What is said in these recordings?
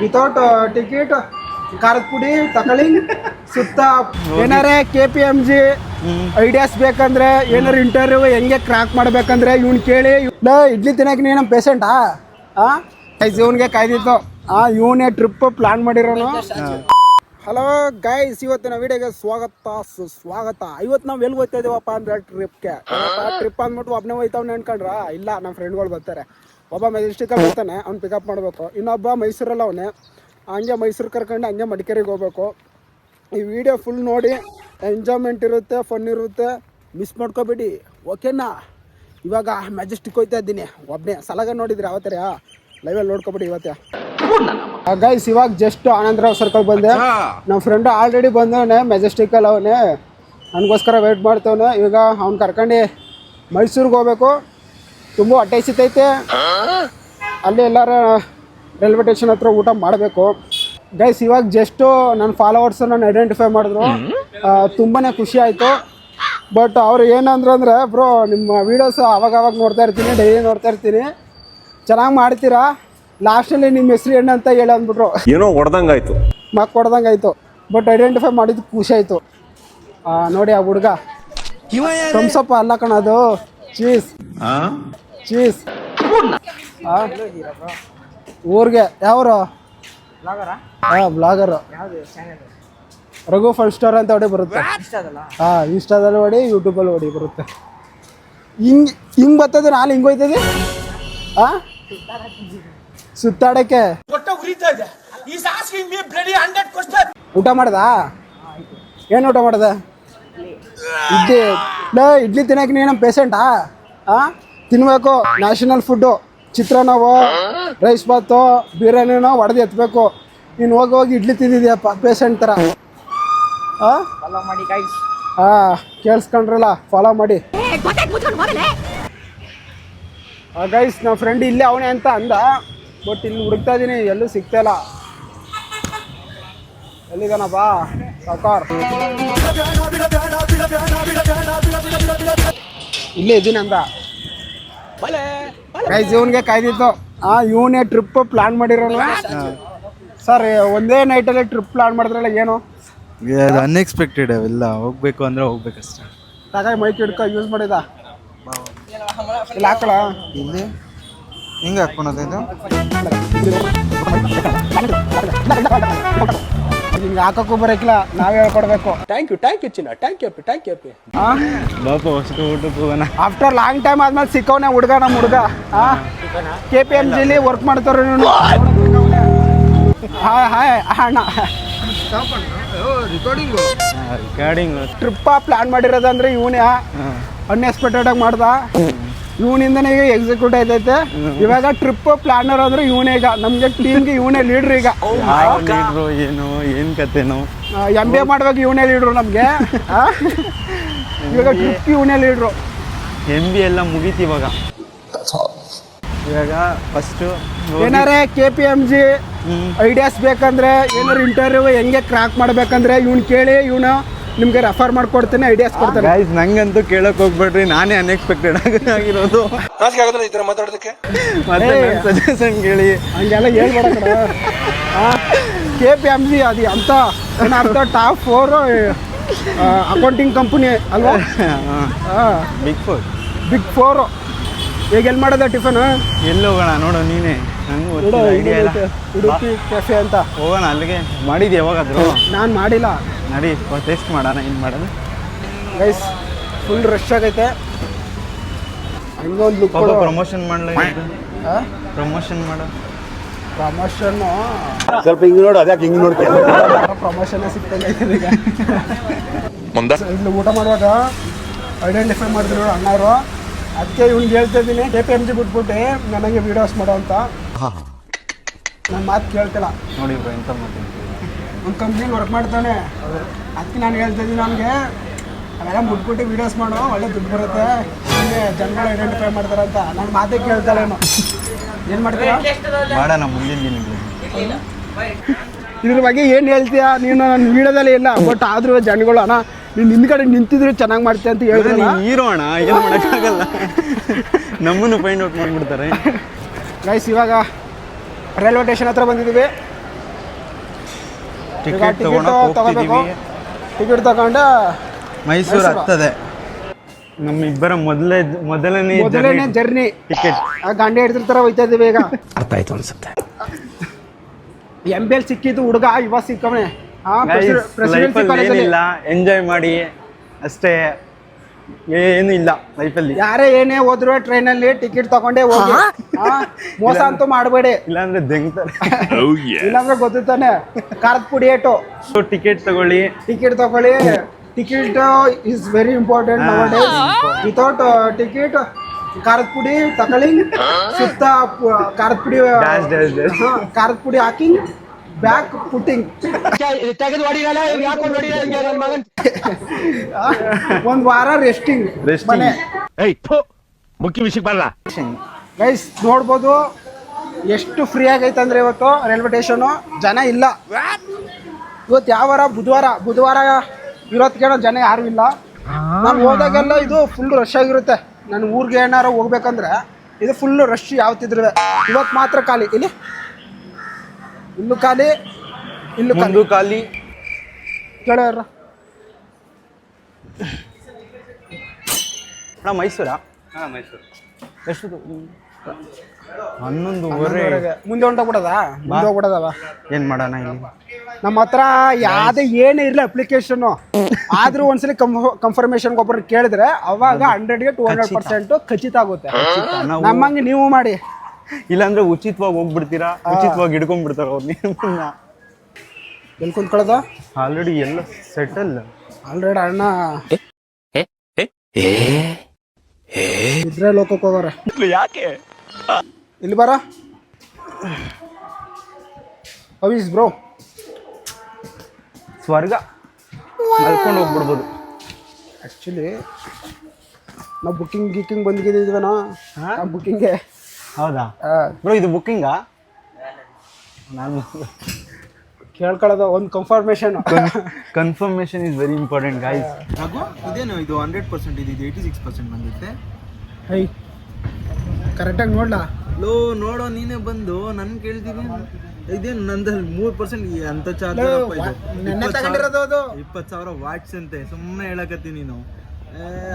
Without ticket ಖಾರದ ಪುಡಿ ತಗೊಳ್ಳಿ ಸುತ್ತ ಏನಾರೇ KPMG ಐಡಿಯಾಸ್ ಬೇಕಂದ್ರೆ ಏನಾರು ಇಂಟರ್ವ್ಯೂ ಹೆಂಗೆ ಕ್ರಾಕ್ ಮಾಡ್ಬೇಕಂದ್ರೆ ಇವ್ನು ಕೇಳಿ ಇಡ್ಲಿ ತಿನ್ನಕ್ಕೆ ನೀನು ನಮ್ಮ ಪೇಷಂಟಾ ಇವನ್ಗೆ ಕಾಯ್ದಿತ್ತು ಇವನೇ ಟ್ರಿಪ್ ಪ್ಲಾನ್ ಮಾಡಿರೋನು. ಹಲೋ ಗೈಸ್, ಇವತ್ತಿನ ವಿಡಿಯೋಗೆ ಸ್ವಾಗತ. ಇವತ್ತು ನಾವು ಎಲ್ಲಿ ಹೋಗ್ತಾ ಇದೀವಪ್ಪ ಅಂದ್ರೆ ಟ್ರಿಪ್ ಅಂದ್ಬಿಟ್ಟು ಒಬ್ಬನೇ ಹೋಯ್ತಾವ್ ನೆನ್ಕೊಂಡ್ರ ಇಲ್ಲ, ನಮ್ಮ ಫ್ರೆಂಡ್ಗಳು ಬರ್ತಾರೆ. ಒಬ್ಬ ಮೆಜೆಸ್ಟಿಕಲ್ಲಿ ಬರ್ತಾನೆ, ಅವ್ನು ಪಿಕಪ್ ಮಾಡಬೇಕು. ಇನ್ನೊಬ್ಬ ಮೈಸೂರಲ್ಲಿ ಅವನೇ, ಹಂಗೆ ಮೈಸೂರು ಕರ್ಕೊಂಡು ಹಂಗೆ ಮಡಿಕೇರಿಗೆ ಹೋಗ್ಬೇಕು. ಈ ವಿಡಿಯೋ ಫುಲ್ ನೋಡಿ, ಎಂಜಾಯ್ಮೆಂಟ್ ಇರುತ್ತೆ, ಫನ್ ಇರುತ್ತೆ, ಮಿಸ್ ಮಾಡ್ಕೋಬೇಡಿ ಓಕೆನಾ. ಇವಾಗ ಮೆಜೆಸ್ಟಿಕ್ ಹೋಗ್ತಾ ಇದ್ದೀನಿ ಒಬ್ಬನೇ. ಸಲಾಗ ನೋಡಿದ್ರಿ ಅವತ್ತೇ, ಲೈವಲ್ಲಿ ನೋಡ್ಕೊಬಿಡಿ ಇವತ್ತೇ. ಗೈಸ್ ಇವಾಗ ಜಸ್ಟ್ ಆನಂದರಾವ್ ಸರ್ಕಲ್ ಬಂದೆ. ನಮ್ಮ ಫ್ರೆಂಡು ಆಲ್ರೆಡಿ ಬಂದವನೆ ಮೆಜೆಸ್ಟಿಕಲ್ಲಿ, ಅವನೇ ನನಗೋಸ್ಕರ ವೆಯ್ಟ್ ಮಾಡ್ತವನೆ. ಇವಾಗ ಅವ್ನು ಕರ್ಕೊಂಡು ಮೈಸೂರಿಗೆ ಹೋಗ್ಬೇಕು. ತುಂಬ ಹೊಟ್ಟೆ ಸಿತೈತೆ, ಅಲ್ಲಿ ಎಲ್ಲಾರು ರೈಲ್ವೆ ಸ್ಟೇಷನ್ ಹತ್ರ ಊಟ ಮಾಡಬೇಕು. ಗೈಸ್ ಇವಾಗ ಜಸ್ಟು ನನ್ನ ಫಾಲೋವರ್ಸ್ ನಾನು ಐಡೆಂಟಿಫೈ ಮಾಡಿದ್ರು, ತುಂಬಾ ಖುಷಿ ಆಯಿತು. ಬಟ್ ಅವ್ರು ಏನಂದ್ರು ಅಂದರೆ, ಬ್ರೋ ನಿಮ್ಮ ವೀಡಿಯೋಸ್ ಅವಾಗ ನೋಡ್ತಾ ಇರ್ತೀನಿ, ಡೈಲಿ ನೋಡ್ತಾ ಇರ್ತೀನಿ, ಚೆನ್ನಾಗಿ ಮಾಡ್ತೀರಾ, ಲಾಸ್ಟಲ್ಲಿ ನಿಮ್ಮ ಹೆಸರು ಏನಂತ ಹೇಳಿ ಅಂದ್ಬಿಟ್ರು. ಏನೋ ಹೊಡೆದಂಗಾಯ್ತು, ಹೊಡೆದಂಗಾಯ್ತು. ಬಟ್ ಐಡೆಂಟಿಫೈ ಮಾಡಿದ್ದು ಖುಷಿ ಆಯಿತು. ನೋಡಿ ಆ ಹುಡುಗ ಥಮ್ಸಪ್ ಅಲ್ಲ ಕಣದು, ಚೀಸ್. ಊರಿಗೆ ಯಾವರು ಬ್ಲಾಗರು ರಘು ಫೈವ್ ಸ್ಟಾರ್ ಅಂತ ಹೊಡಿ ಬರುತ್ತೆ. ಇನ್ಸ್ಟಾದಲ್ಲಿ ಹೊಡಿ, ಯೂಟ್ಯೂಬಲ್ಲಿ ಹೊಡಿ ಬರುತ್ತೆ. ಹಿಂಗೆ ಬರ್ತದೆ, ನಾನು ಹಿಂಗೆ ಹೋಯ್ತದೆ ಸುತ್ತಾಡಕ್ಕೆ. ಊಟ ಮಾಡ್ದ? ಏನು ಊಟ ಮಾಡ್ದೆ? ಇಡ್ಲಿ ತಿನ್ನಕ್ಕೆ ನೀನು ನಮ್ಮ ಪೇಷಂಟಾ? ತಿನ್ನಬೇಕು, ನ್ಯಾಷನಲ್ ಫುಡ್ಡು. ಚಿತ್ರಾನ್ನವೋ ರೈಸ್ ಬಾತು ಬಿರಿಯಾನಿನೋ ಹೊಡೆದು ಎತ್ತಬೇಕು. ನೀನು ಹೋಗಿ ಇಡ್ಲಿ ತಿಂದಿದ್ಯಪ್ಪ ಪೇಷಂಟ್ ಥರ. ಕೇಳಿಸ್ಕೊಂಡ್ರಲ್ಲ, ಫಾಲೋ ಮಾಡಿ. ಗೈಸ್ ನಮ್ಮ ಫ್ರೆಂಡ್ ಇಲ್ಲೇ ಅವನೇ ಅಂತ ಅಂದ, ಬಟ್ ಇಲ್ಲಿ ಹುಡುಕ್ತಾ ಇದ್ದೀನಿ, ಎಲ್ಲೂ ಸಿಗ್ತಾಯಿಲ್ಲ. ಎಲ್ಲಿಗಾನಪ್ಪ ಸಾಕಾರ? ಇಲ್ಲೇ ಇದ್ದೀನಿ ಅಂದ. ಗೈಸ್ ಇವನ್ಗೆ ಕಾಯ್ದಿತ್ತು, ಇವನೇ ಟ್ರಿಪ್ ಪ್ಲಾನ್ ಮಾಡಿರೋನು. ಸರ್ ಒಂದೇ ನೈಟಲ್ಲಿ ಟ್ರಿಪ್ ಪ್ಲಾನ್ ಮಾಡಿದ್ರಲ್ಲ, ಏನು ಅನ್ಎಕ್ಸ್ಪೆಕ್ಟೆಡ್ ಅವೆಲ್ಲ. ಹೋಗ್ಬೇಕು ಅಂದ್ರೆ ಹೋಗ್ಬೇಕಷ್ಟೇ. ತಗಾಯಿ ಮೈಕ್ ಹಿಡ್ಕೊ ಯೂಸ್ ಮಾಡಿದ. ಇಲ್ಲ ಹಾಕಳ, ಇಲ್ಲಿ ಹಿಂಗೆ ಹಾಕ್ಕೊಳೋದು ಇದು. ನಿಮ್ಗೆ ಹಾಕೋಕ್ಕೂ ಬರೋಕ್ಕಿಲ್ಲ, ನಾವೇ ಹೇಳ್ಕೊಡ್ಬೇಕು. ಥ್ಯಾಂಕ್ ಯು ಚಿನ್ನ, ಥ್ಯಾಂಕ್ ಯು ಬಾಪ ಅಷ್ಟು ಊಟಕ್ಕೆ ಹೋಗೋಣ. ಆಫ್ಟರ್ ಲಾಂಗ್ ಟೈಮ್ ಆದ್ಮೇಲೆ ಸಿಕ್ಕವನೇ ಹುಡುಗ, ನಮ್ಮ ಹುಡುಗ. KPMGಲಿ ವರ್ಕ್ ಮಾಡ್ತಾರ. ಹಾಯ್ ಅಣ್ಣ, ರಿಕಾರ್ಡಿಂಗ್ ಟ್ರಿಪ್ಪ ಪ್ಲಾನ್ ಮಾಡಿರೋದಂದ್ರೆ ಇವನೇ. ಅನ್ಎಕ್ಸ್ಪೆಕ್ಟೆಡ್ ಆಗಿ ಮಾಡ್ದ, ಇವನಿಂದನೇ ಈಗ ಎಕ್ಸಿಕ್ಯೂಟ್ ಆಯ್ತೈತೆ. ಇವಾಗ ಟ್ರಿಪ್ ಪ್ಲಾನರ್ ಅಂದ್ರೆ ಇವನೇ. ಈಗ ನಮ್ಗೆ ಟೀಮ್ಗೆ ಇವನೇ ಲೀಡ್ರ್. ಈಗ ಏನು ಏನ್ ಕತೆನೋ, MBA ಮಾಡುವಾಗ ಇವನೇ ಲೀಡ್ರು ನಮ್ಗೆ. ಇವಾಗ ಟ್ರಿಪ್ ಇವನೇ ಲೀಡ್ರು. MBA ಎಲ್ಲ ಮುಗೀತಿ ಇವಾಗ ಫಸ್ಟು ಏನಾರೇ KPMG ಐಡಿಯಾಸ್ ಬೇಕಂದ್ರೆ, ಏನಾರು ಇಂಟರ್ವ್ಯೂ ಹೆಂಗೆ ಕ್ರಾಕ್ ಮಾಡ್ಬೇಕಂದ್ರೆ ಇವ್ನು ಕೇಳಿ, ಇವನು ನಿಮ್ಗೆ ರೆಫರ್ ಮಾಡ್ಕೊಡ್ತೇನೆ, ಐಡಿಯಾಸ್ ಕೊಡ್ತಾನೆ. ಗೈಸ್ ನಂಗಂತೂ ಕೇಳಕ್ ಹೋಗ್ಬೇಡ್ರಿ, ನಾನೇ ಅನ್ಎಕ್ಸ್ಪೆಕ್ಟೆಡ್ ಆಗಿರೋದು. ಮಾತಾಡೋದಕ್ಕೆ ಮತ್ತೆ ಸಜೆಷನ್ ಕೇಳಿ ಹಂಗೆಲ್ಲ ಹೇಳ್ಬೇಡ ಕಡೆ. KPMG ಅದು ಅಂತ ಅರ್ಥ ಟಾಪ್ 4 ಅಕೌಂಟಿಂಗ್ ಕಂಪನಿ ಅಲ್ವಾ? Big four. ಈಗ ಎಲ್ಲಿ ಮಾಡೋದ ಟಿಫನ್? ಎಲ್ಲಿ ಹೋಗೋಣ ನೋಡು ನೀನೇ, ನಂಗೆ ಐಡಿಯಾ ಇಲ್ಲ. ಉಡುಪಿ ಕೆಫೆ ಅಂತ ಹೋಗೋಣ. ಅಲ್ಲಿಗೆ ಮಾಡಿದ್ಯಾ ಯಾವಾಗಾದ್ರು? ನಾನು ಮಾಡಿಲ್ಲ. ನಡಿ ಟೇಸ್ಟ್ ಮಾಡೋಣ. ಏನು ಮಾಡೋದು ಗೈಸ್, ಫುಲ್ ರಶ್ ಆಗೈತೆ. ಹಂಗೊಂದು ಲುಕ್ ಪ್ರಮೋಷನ್ ಮಾಡಲ, ಪ್ರಮೋಷನ್ ಮಾಡೋ. ಪ್ರಮೋಷನ್ನು ಸ್ವಲ್ಪ ಹಿಂಗೆ ನೋಡು, ಅದ್ಯಾಕೆ ಹಿಂಗೆ ನೋಡ್ತೀನಿ? ಪ್ರಮೋಷನ್ನೇ ಸಿಗ್ತದೆ ಈಗ. ಇಲ್ಲಿ ಊಟ ಮಾಡುವಾಗ ಐಡೆಂಟಿಫೈ ಮಾಡಿದ್ರು ನೋಡಿ ಅಣ್ಣವರು. ಅದಕ್ಕೆ ಇವ್ನಿಗೆ ಹೇಳ್ತಾ ಇದ್ದೀನಿ, KPMG ಬಿಟ್ಬಿಟ್ಟು ನನಗೆ ವೀಡಿಯೋಸ್ ಮಾಡೋ ಅಂತ. ನನ್ನ ಮಾತು ಕೇಳ್ತಿಲ್ಲ ನೋಡಿ ಎಂತ ಮಾಡ್ತೀನಿ. ಒಂದು ಕಂಪ್ನಿಗೆ ವರ್ಕ್ ಮಾಡ್ತಾನೆ, ಅದಕ್ಕೆ ನಾನು ಹೇಳ್ತಾ ಇದ್ದೀನಿ ನನಗೆ ಅವೆಲ್ಲ ಮುಟ್ಬಿಟ್ಟು ವೀಡಿಯೋಸ್ ಮಾಡೋ, ಒಳ್ಳೆ ದುಡ್ಡು ಬರುತ್ತೆ, ಹೀಗೆ ಜನಗಳು ಐಡೆಂಟಿಫೈ ಮಾಡ್ತಾರೆ ಅಂತ. ನನ್ನ ಮಾತೇ ಕೇಳ್ತಾಳೇನೋ. ಏನು ಮಾಡ್ತೀರಾ? ಮಾಡೋಣ ಮುಂದಿನ ದಿನಗಳಲ್ಲಿ. ಇದ್ರ ಬಗ್ಗೆ ಏನು ಹೇಳ್ತೀಯಾ ನೀನು? ನನ್ನ ವೀಡಿಯೋದಲ್ಲಿ ಇಲ್ಲ, ಬಟ್ ಆದರೂ ಜನಗಳು ಅಣ್ಣ ನೀನು ಹಿಂದ್ಗಡೆ ನಿಂತಿದ್ರು ಚೆನ್ನಾಗಿ ಮಾಡ್ತೀಯ ಅಂತ ಹೇಳಿದ್ರೆ ಹೀರೋ ಅಣ್ಣ, ಏನು ಮಾಡೋಕ್ಕಾಗಲ್ಲ, ನಮ್ಮನ್ನು ಫೈಂಡ್ ಔಟ್ ಮಾಡಿಬಿಡ್ತಾರೆ. ಗೈಸ್ ಇವಾಗ ರೈಲ್ವೆ ಸ್ಟೇಷನ್ ಹತ್ರ ಬಂದಿದ್ದೀವಿ. ಟಿಕೆಟ್ ತಗೋಬೇಕು. ಟಿಕೆಟ್ ತಗೊಂಡು ಮೈಸೂರು ಹತ್ತದೆ. ನಮ್ಮಿಬ್ಬರ ಮೊದಲನೇ ಜರ್ನಿ ಟಿಕೆಟ್. ಗಾಂಡಿ ಹಿಡ್ತಿರ್ತಾರ ಹೋಯ್ತಾ ಇದೀವಿ ಈಗ. ಅರ್ಥ ಆಯ್ತು ಅನ್ಸುತ್ತೆ. MBL ಸಿಕ್ಕಿದ್ದು ಹುಡುಗ ಇವಾಗ ಸಿಕ್ಕವನೆ. ಏನಿಲ್ಲ, ಎಂಜಾಯ್ ಮಾಡಿ ಅಷ್ಟೇ, ಏನು ಇಲ್ಲ ಲೈಫಲ್ಲಿ. ಯಾರೇ ಏನೇ ಹೋದ್ರು ಟ್ರೈನಲ್ಲಿ ಟಿಕೆಟ್ ತಗೊಂಡೇ ಹೋಗಿ. ಮೋಸ ಅಂತೂ ಮಾಡಬೇಡಿ, ಇಲ್ಲಾಂದ್ರೆ ದೆಂಗ್ತಾರೆ. ಇಲ್ಲಾಂದ್ರೆ ಗೊತ್ತಾನೆ ಖಾರದ ಪುಡಿ ಏಟು. ಟಿಕೆಟ್ ತಗೊಳ್ಳಿ. ಟಿಕೆಟ್ ಇಸ್ ವೆರಿ ಇಂಪಾರ್ಟೆಂಟ್ ನowadays. ವಿತೌಟ್ ಟಿಕೆಟ್ ಖಾರದ ಪುಡಿ ತಗೊಳ್ಳಿ, ಸುತ್ತ ಖಾರದ ಪುಡಿ ಖಾರದ ಪುಡಿ ಹಾಕಿಂಗ್, ಬ್ಯಾಕ್ ಪುಟ್ಟಿಂಗ್. ಒಂದ್ ವಾರ ರೆಸ್ಟಿಂಗ್. ಮುಖ್ಯ ವಿಷಯಕ್ಕೆ ಬರಲ್ಲ. ಗೈಸ್ ನೋಡ್ಬೋದು ಎಷ್ಟು ಫ್ರೀ ಆಗೈತೆ ಅಂದ್ರೆ ಇವತ್ತು ರೈಲ್ವೆ ಸ್ಟೇಷನು. ಜನ ಇಲ್ಲ ಇವತ್ತು. ಯಾವ ವಾರ? ಬುಧವಾರ ಇರೋದಕ್ಕೇನೋ ಜನ ಯಾರು ಇಲ್ಲ. ನಾನು ಹೋದಾಗೆಲ್ಲ ಇದು ಫುಲ್ ರಶ್ ಆಗಿರುತ್ತೆ. ನಾನು ಊರಿಗೆ ಏನಾರು ಹೋಗ್ಬೇಕಂದ್ರೆ ಇದು ಫುಲ್ ರಶ್ ಯಾವತ್ತಿದ್ರು. ಇವತ್ತು ಮಾತ್ರ ಖಾಲಿ. ಇಲ್ಲೂ ಖಾಲಿ, ಇಲ್ಲೂ ಖಾಲಿ. ಕೇಳೋರ ಮೈಸೂರಾ? ಮೈಸೂರು. ಎಷ್ಟು? 11:30. ಮುಂದೆ ಹೊಂಟೋಗ್ಬಿಡದವ. ಏನ್ ಮಾಡೋಣ ಇಲ್ಲಿ? ನಮ್ಮ ಹತ್ರ ಯಾವ್ದೇ ಏನೇ ಇರಲಿ ಅಪ್ಲಿಕೇಶನ್ ಆದ್ರೂ ಒಂದ್ಸಲಿ ಕನ್ಫರ್ಮೇಶನ್ ಒಬ್ಬರು ಕೇಳಿದ್ರೆ ಅವಾಗ 100ಗೆ 200% ಖಚಿತ ಆಗುತ್ತೆ. ನಮ್ಮಂಗೆ ನೀವು ಮಾಡಿ. ಇಲ್ಲಾಂದ್ರೆ ಉಚಿತವಾಗಿ ಹೋಗ್ಬಿಡ್ತೀರಾ, ಉಚಿತವಾಗಿ ಹಿಡ್ಕೊಂಡ್ಬಿಡ್ತಾರ ಅವ್ರು. ಎಲ್ಲಿ ಕುಂತ್ಕೊಳ್ಳೋದು? ಆಲ್ರೆಡಿ ಎಲ್ಲ ಸೆಟಲ್. ಆಲ್ರೆಡಿ ಅಣ್ಣ ಇದ್ರೆ ಲೋಕಕ್ಕೆ ಹೋಗೋರೆ. ಯಾಕೆ ಇಲ್ಲಿ ಬರ ಅವಿಸ್ ಬ್ರೋ. ಸ್ವರ್ಗ ಮಲ್ಕೊಂಡು ಹೋಗ್ಬಿಡ್ಬೋದು. ಆ್ಯಕ್ಚುಲಿ ನಾವು ಬುಕ್ಕಿಂಗ್ ಬಂದಿದ್ದೀವನಾ? ಬುಕ್ಕಿಂಗ್ಗೆ. ಹೌದಾ ಬ್ರೋ? ಇದು ಬುಕ್ಕಿಂಗಾ? ನಾನು ಕೇಳ್ಕೊಳ್ಳೋದು ಒಂದು confirmation is very important guys. ಇದೇನು ಇದು 100% ಇದು 86% ಬಂದಿತ್ತೆ. ಹೈ ಕರೆಕ್ಟಾಗಿ ನೋಡ್ಲಾ? ನೋಡೋ ನೀನೇ ಬಂದು ನನ್ ಕೇಳ್ತೀವಿ. ಇದೇನು ನಂದಲ್ಲಿ 3% ಅಂತ ಚಾರ್ಜ್. 20,000 ವಾಟ್ಸ್ ಅಂತೆ. ಸುಮ್ಮನೆ ಹೇಳಕತ್ತೀನಿ ನೀನು.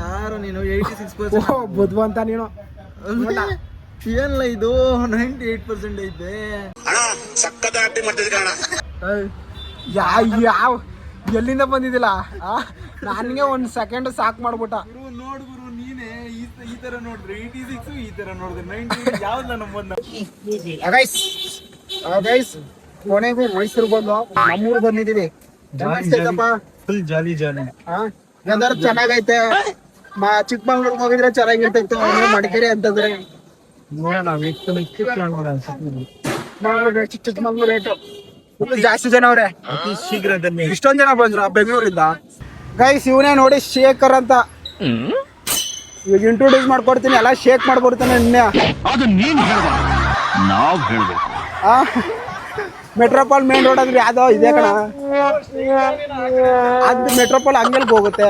ಯಾರು ನೀನು? 86% ಬುದ್ವಂತ ನೀನು. ಏನಲ್ಲ ಇದು 98% ಐತೆ. ಯಾವ ಎಲ್ಲಿಂದ ಬಂದಿದ್ದಿಲ್ಲ? ನನಗೆ ಒಂದು ಸೆಕೆಂಡ್ ಸಾಕು ಮಾಡ್ಬಿಟ್ಟ. ನೋಡ್ಗುರು ನೀನೇ ಈ ತರ ನೋಡಿದ್ರೆ 86, ಈ ತರ ನೋಡಿದ್ರೆ 98. ಯಾವ್ದು ನಮ್ಮ ಗೈಸ್ ಕೊನೆಗೂ ಮೈಸೂರು ಬಂದು ನಮ್ಮೂರು ಬಂದಿದ್ದೀವಿ. Full jolly. ಎಲ್ಲರೂ ಚೆನ್ನಾಗೈತೆ. ಚಿಕ್ಕಮಂಗ್ಳೂರ್ಗೆ ಹೋಗಿದ್ರೆ ಚೆನ್ನಾಗಿರ್ತೈತೆ. ಮಡಿಕೇರಿ ಅಂತಂದ್ರೆ ಚಿಕ್ಕಮಂಗ್ಳೂರು ರೇಟು ಜಾಸ್ತಿ ಜನ ಅವ್ರೆ. ಶೀಘ್ರದಲ್ಲಿ ಇಷ್ಟೊಂದು ಜನ ಬಂದ್ರು ಬೆಂಗಳೂರಿಂದ. ಗೈಸ್ ಇವನೇ ನೋಡಿ ಶೇಖರ್ ಅಂತ. ಇವಾಗ ಇಂಟ್ರೊಡ್ಯೂಸ್ ಮಾಡ್ಕೊಡ್ತೀನಿ. ಎಲ್ಲ ಶೇಕ್ ಮಾಡ್ಕೊಡ್ತಾನೆ. ಮೆಟ್ರೋಪಾಲ್ ಮೇನ್ ರೋಡ್ ಅಂದ್ರೆ ಯಾವ್ದೋ ಇದೆ ಕಣ. ಅದು ಮೆಟ್ರೋಪಾಲ್ ಹಂಗೆಲ್ಗೆ ಹೋಗುತ್ತೆ.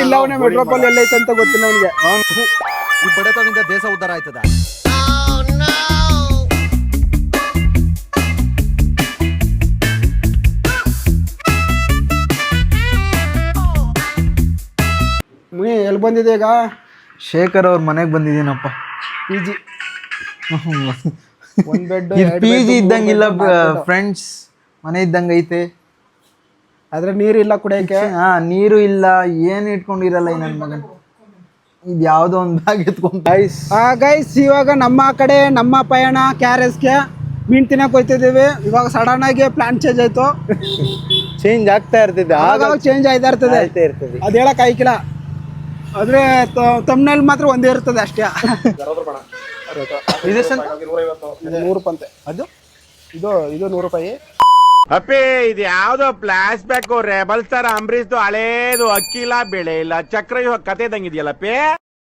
ಇಲ್ಲ ಅವನೇ ಮೆಟ್ರೋಪಾಲ್ ಎಲ್ಲೈತೆ ಅಂತ ಗೊತ್ತಿಲ್ಲ ಅವನಿಗೆ. ಈ ಬಡತನದಿಂದ ದೇಶ ಉದ್ಧಾರ ಆಯ್ತದ. ಎಲ್ಲಿ ಬಂದಿದೆ ಈಗ? ಶೇಖರ್ ಅವ್ರ ಮನೆಗೆ ಬಂದಿದ್ದೀನಪ್ಪ. PG ಒಂದ್ ಬೆಡ್. PG ಇದ್ದಂಗಿಲ್ಲ ಫ್ರೆಂಡ್ಸ್, ಮನೆ ಇದ್ದಂಗೆ ಐತೆ. ಆದ್ರೆ ನೀರಿಲ್ಲ ಕುಡಿಯಕ್ಕೆ. ನೀರು ಇಲ್ಲ, ಏನು ಇಟ್ಕೊಂಡಿರಲ್ಲ ಈ ನನ್ನ ಮಗನ್. ಇದು ಯಾವುದೋ ಒಂದು ಬ್ಯಾಗ್ ಎತ್ಕೊಂಡು ಗೈಸ್ ಇವಾಗ ನಮ್ಮ ಕಡೆ ನಮ್ಮ ಪಯಣ KRSಗೆ ಮೀನು ತಿನ್ನಕ್ಕೆ ಹೋಗ್ತಿದ್ದೀವಿ. ಇವಾಗ ಸಡನ್ ಆಗಿ ಪ್ಲಾನ್ ಚೇಂಜ್ ಆಯ್ತು. ಚೇಂಜ್ ಆಗ್ತಾ ಇರ್ತದೆ, ಆಗ ಚೇಂಜ್ ಆಯ್ತಾ ಇರ್ತದೆ. ಅದು ಹೇಳಕ್ ಆಯ್ಕಿಲ್ಲ. ಆದ್ರೆ ತಮ್ಮನಲ್ಲಿ ಮಾತ್ರ ಒಂದೇ ಇರ್ತದೆ ಅಷ್ಟೇ. 100 ರೂಪಾಯಿ. ಅದು ಇದು 100 ರೂಪಾಯಿ. ಅಪ್ಪಿ ಇದು ಯಾವ್ದೋ ಫ್ಲಾಶ್ ಬ್ಯಾಕ್ ರೆಬಲ್ ಸ್ಟಾರ್ ಅಂಬರೀಶ್ದು ಹಳೇದು. ಅಕ್ಕಿ ಇಲ್ಲ, ಬೆಳೆ ಇಲ್ಲ, ಚಕ್ರ ಕತೆ ಇದ್ದಂಗಿದೆಯಲ್ಲಪ್ಪಿ.